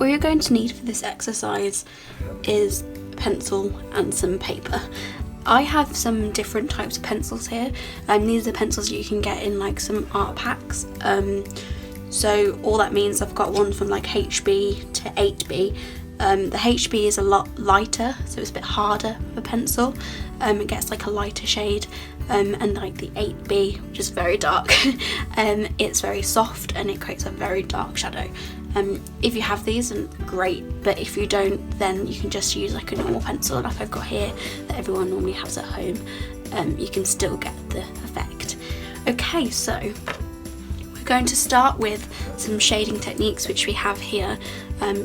all you're going to need for this exercise is a pencil and some paper. I have some different types of pencils here. These are pencils you can get in like some art packs. So all that means I've got one from like HB to 8B. The HB is a lot lighter, so it's a bit harder of a pencil. It gets like a lighter shade, and like the 8B, which is very dark, it's very soft and it creates a very dark shadow. If you have these, then great, but if you don't, then you can just use like a normal pencil like I've got here that everyone normally has at home. You can still get the effect. Okay, so we're going to start with some shading techniques which we have here.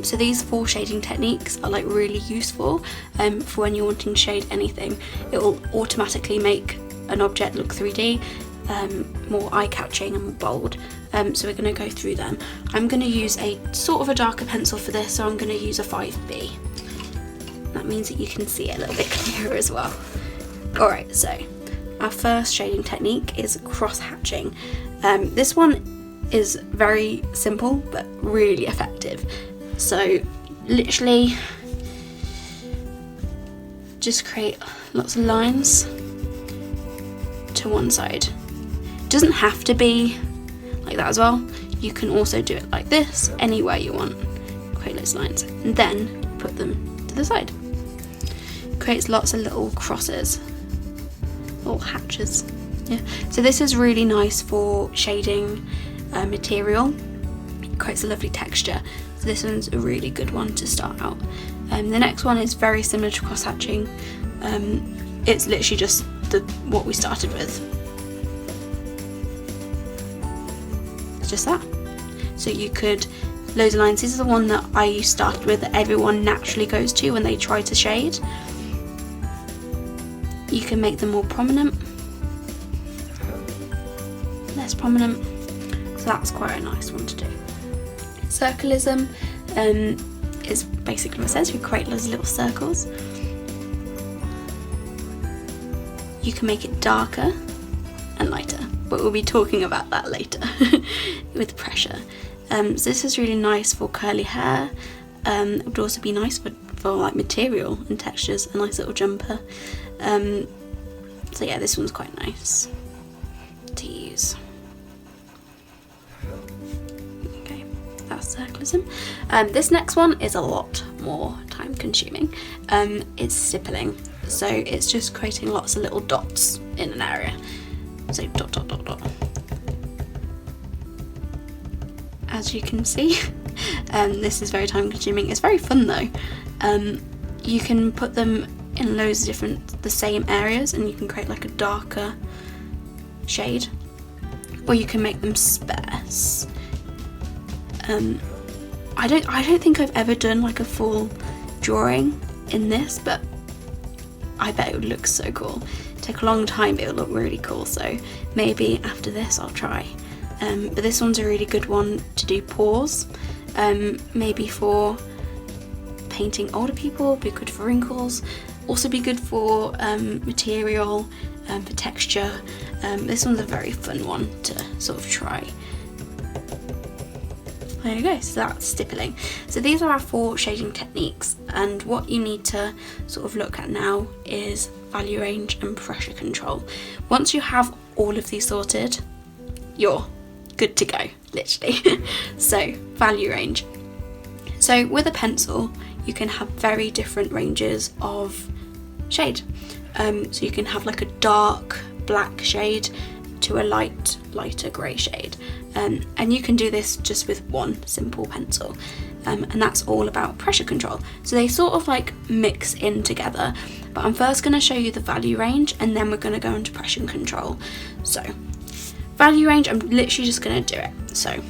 So these 4 shading techniques are like really useful for when you're wanting to shade anything. It will automatically make an object look 3D, more eye-catching and more bold. So we're going to go through them. I'm going to use a sort of a darker pencil for this, so I'm going to use a 5B. That means that you can see it a little bit clearer as well. Alright, so our first shading technique is cross-hatching. This one is very simple but really effective. So literally just create lots of lines to one side. It doesn't have to be like that as well. You can also do it like this, anywhere you want. Create those lines and then put them to the side. Creates lots of little crosses, little hatches. Yeah. So this is really nice for shading material. It creates a lovely texture. So this one's a really good one to start out. The next one is very similar to cross hatching. It's literally just what we started with. It's just that. So you could, loads of lines. This is the one that I started with that everyone naturally goes to when they try to shade. You can make them more prominent, less prominent. So that's quite a nice one to do. Circlism is basically what it says. We create loads of little circles. You can make it darker and lighter, but we'll be talking about that later with pressure. So this is really nice for curly hair. It would also be nice for like material and textures, a nice little jumper. So yeah, this one's quite nice to use. Okay, that's circlism. This next one is a lot more time consuming. It's stippling. So it's just creating lots of little dots in an area. So dot, dot, dot, dot. As you can see, this is very time consuming. It's very fun though. You can put them in loads of different, the same areas, and you can create like a darker shade, or you can make them sparse. I don't think I've ever done like a full drawing in this, but I bet it would look so cool. Take a long time, but it'll look really cool. So maybe after this I'll try. But this one's a really good one to do paws. Maybe for painting older people, be good for wrinkles. Also be good for material, for texture. This one's a very fun one to sort of try. There you go, so that's stippling. So these are our 4 shading techniques, and what you need to sort of look at now is value range and pressure control. Once you have all of these sorted, you're good to go, literally. So value range. So with a pencil, you can have very different ranges of shade. So you can have like a dark black shade to a lighter grey shade. And you can do this just with one simple pencil. And that's all about pressure control. So they sort of like mix in together, but I'm first going to show you the value range and then we're going to go into pressure control. So value range, I'm literally just going to do it. So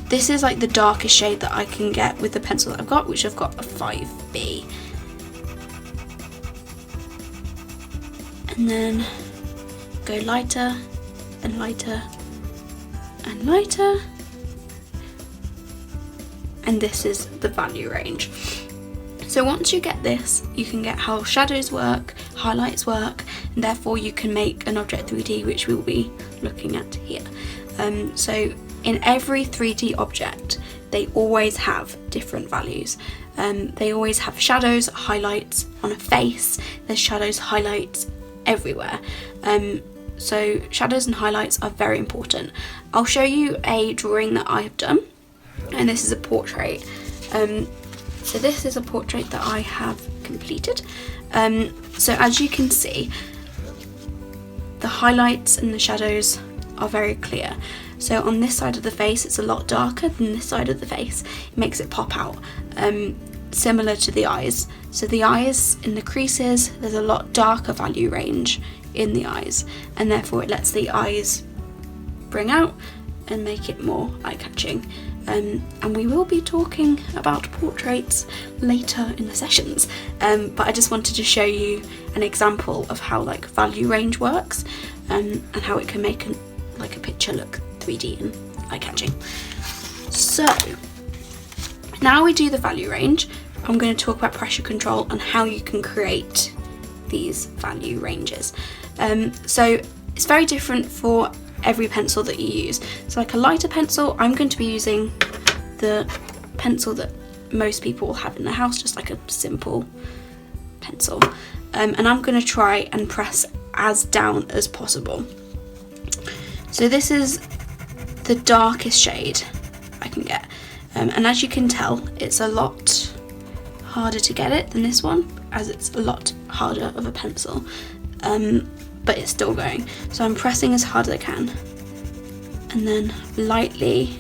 this is like the darkest shade that I can get with the pencil that I've got, which I've got a 5B. And then go lighter and lighter and lighter. And this is the value range. So once you get this, you can get how shadows work, highlights work, and therefore you can make an object 3D, which we'll be looking at here. So in every 3D object, they always have different values. They always have shadows, highlights on a face. There's shadows, highlights everywhere. So shadows and highlights are very important. I'll show you a drawing that I've done, and this is a portrait. So this is a portrait that I have completed. So as you can see, the highlights and the shadows are very clear. So on this side of the face it's a lot darker than this side of the face. It makes it pop out, similar to the eyes. So the eyes in the creases, there's a lot darker value range in the eyes, and therefore it lets the eyes bring out and make it more eye-catching. And we will be talking about portraits later in the sessions, but I just wanted to show you an example of how like value range works, and how it can make a picture look 3D and eye-catching. So now we do the value range, I'm going to talk about pressure control and how you can create these value ranges. So it's very different for every pencil that you use. So like a lighter pencil, I'm going to be using the pencil that most people will have in their house, just like a simple pencil. And I'm going to try and press as down as possible. So this is the darkest shade I can get. And as you can tell, it's a lot harder to get it than this one, as it's a lot harder of a pencil. But it's still going. So I'm pressing as hard as I can, and then lightly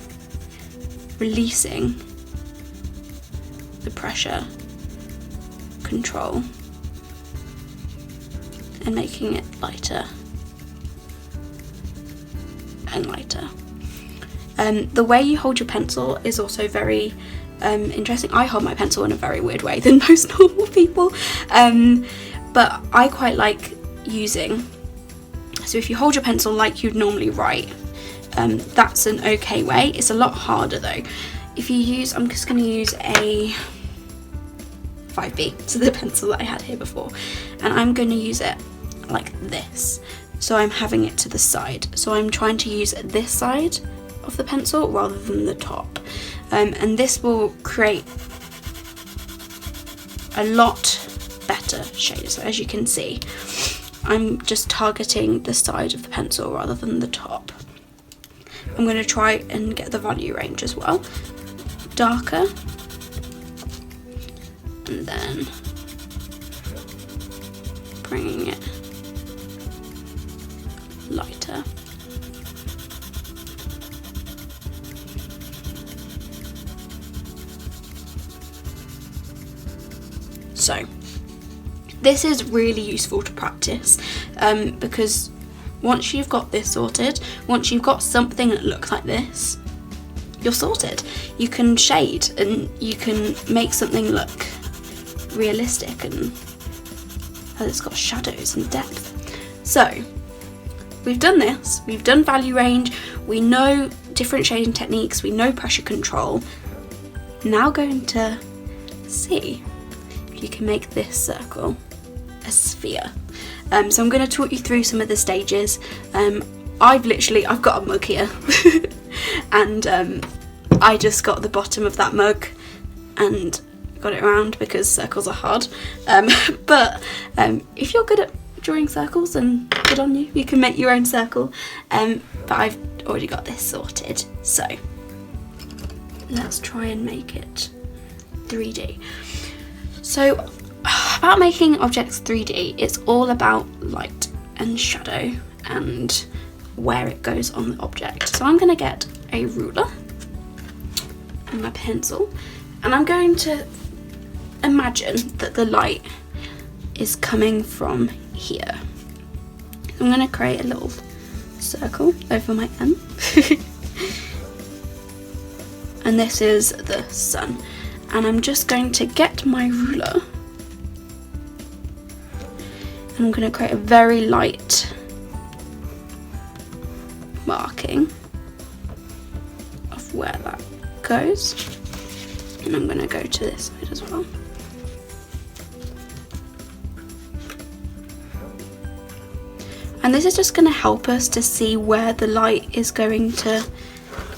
releasing the pressure control and making it lighter and lighter. The way you hold your pencil is also very interesting. I hold my pencil in a very weird way than most normal people, but I quite like using, so if you hold your pencil like you'd normally write, that's an okay way. It's a lot harder though. If you use, I'm just going to use a 5B, so the pencil that I had here before, and I'm going to use it like this. So I'm having it to the side. So I'm trying to use this side of the pencil rather than the top. And this will create a lot better shades. So as you can see, I'm just targeting the side of the pencil rather than the top. I'm going to try and get the value range as well. Darker, and then bringing it lighter. So this is really useful to practice, because once you've got this sorted, once you've got something that looks like this, you're sorted. You can shade and you can make something look realistic and it's got shadows and depth. So we've done this, we've done value range, we know different shading techniques, we know pressure control. Now going to see if you can make this circle a sphere. So I'm going to talk you through some of the stages. I've got a mug here and I just got the bottom of that mug and got it around because circles are hard. But if you're good at drawing circles, then good on you, you can make your own circle. But I've already got this sorted, so let's try and make it 3D. So about making objects 3D, it's all about light and shadow and where it goes on the object. So I'm going to get a ruler and my pencil, and I'm going to imagine that the light is coming from here. I'm going to create a little circle over my M and this is the sun, and I'm just going to get my ruler and I'm going to create a very light marking of where that goes, and I'm going to go to this side as well. And this is just going to help us to see where the light is going to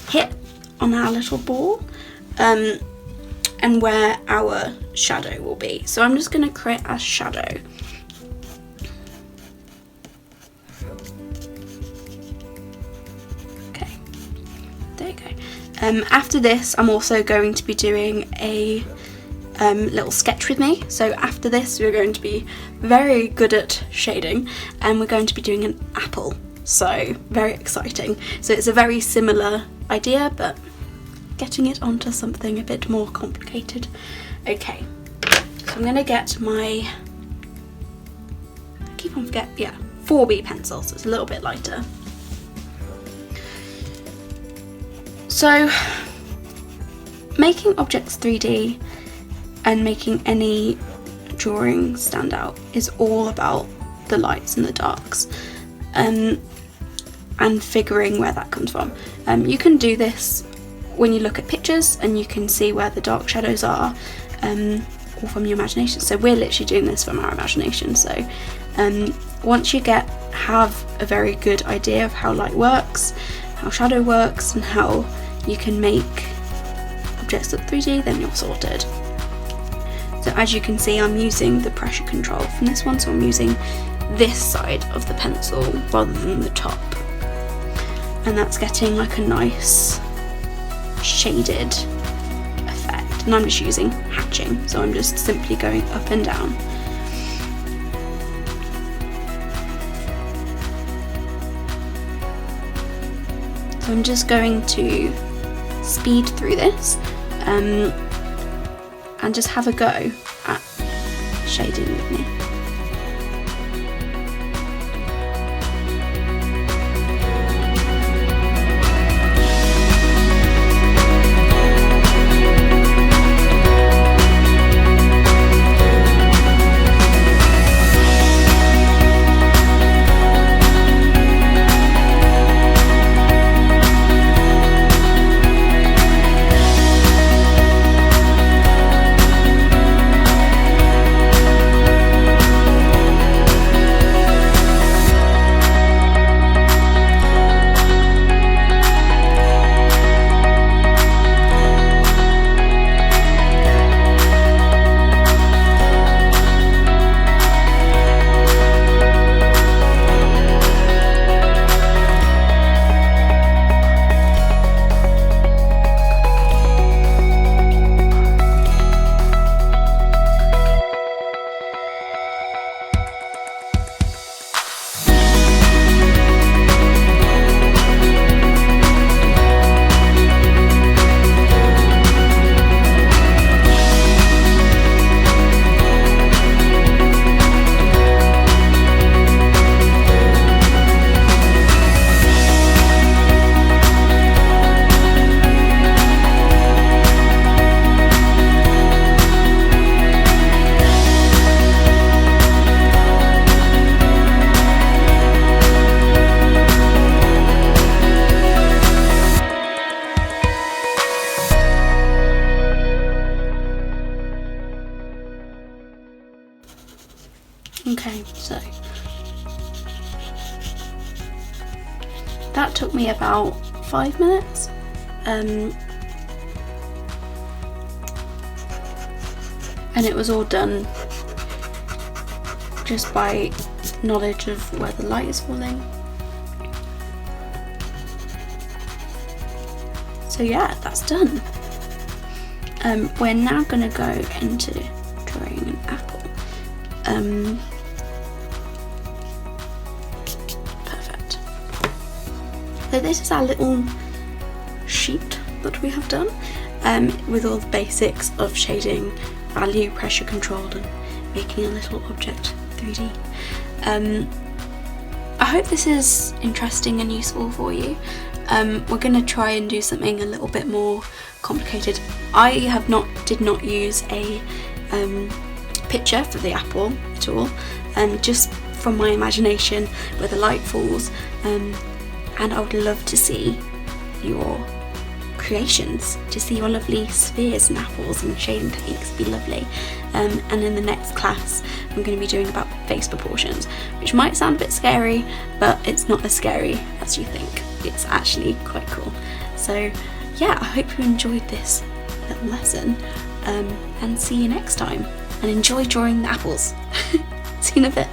hit on our little ball. and where our shadow will be. So I'm just going to create a shadow. Okay, there you go. After this, I'm also going to be doing a little sketch with me. So after this, we're going to be very good at shading, and we're going to be doing an apple. So very exciting. So it's a very similar idea, but getting it onto something a bit more complicated. Okay, so I'm gonna get my, I keep on forgetting, yeah, 4B pencil, so it's a little bit lighter. So making objects 3D and making any drawing stand out is all about the lights and the darks, and figuring where that comes from. You can do this when you look at pictures and you can see where the dark shadows are, or from your imagination. So we're literally doing this from our imagination. So once you have a very good idea of how light works, how shadow works, and how you can make objects look 3D, then you're sorted. So as you can see, I'm using the pressure control from this one, so I'm using this side of the pencil rather than the top, and that's getting like a nice shaded effect. And I'm just using hatching, so I'm just simply going up and down. So I'm just going to speed through this and just have a go at shading with me. Okay, so that took me about 5 minutes. And it was all done just by knowledge of where the light is falling. So yeah, that's done. We're now gonna go into drawing an apple. Perfect. So this is our little sheet that we have done, with all the basics of shading, value, pressure controlled, and making a little object 3D. I hope this is interesting and useful for you. We're going to try and do something a little bit more complicated. I did not use a picture for the apple at all, just from my imagination where the light falls, and I would love to see your creations, to see your lovely spheres and apples and shading techniques. Would be lovely. And in the next class I'm going to be doing about face proportions, which might sound a bit scary, but it's not as scary as you think. It's actually quite cool. So yeah, I hope you enjoyed this little lesson, and see you next time, and enjoy drawing the apples. See you in a bit.